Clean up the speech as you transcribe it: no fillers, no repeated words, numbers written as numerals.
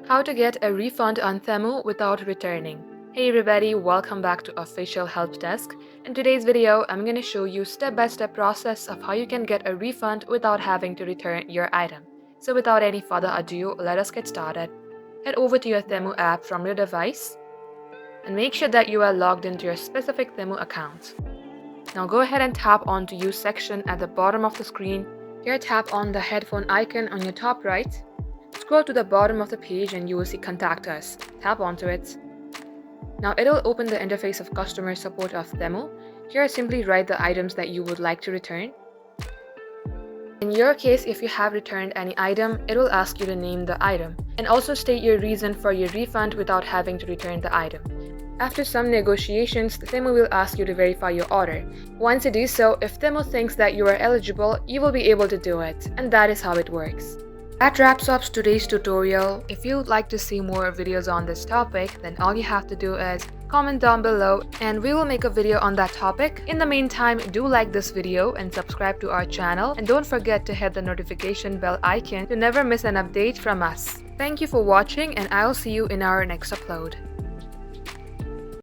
How to get a refund on Temu without returning. Hey everybody, welcome back to Official Help Desk. In today's video, I'm going to show you step-by-step process of how you can get a refund without having to return your item. So without any further ado, let us get started. Head over to your Temu app from your device and make sure that you are logged into your specific Temu account. Now go ahead and tap on to Use section at the bottom of the screen. Here tap on the headphone icon on your top right. Scroll to the bottom of the page and you will see Contact Us. Tap onto it. Now it will open the interface of customer support of Temu. Here simply write the items that you would like to return. In your case, if you have returned any item, it will ask you to name the item and also state your reason for your refund without having to return the item. After some negotiations, Temu will ask you to verify your order. Once you do so, if Temu thinks that you are eligible, you will be able to do it, and that is how it works. That wraps up today's tutorial. If you would like to see more videos on this topic, then all you have to do is comment down below and we will make a video on that topic. In the meantime, do like this video and subscribe to our channel, and don't forget to hit the notification bell icon to never miss an update from us. Thank you for watching, and I'll see you in our next upload.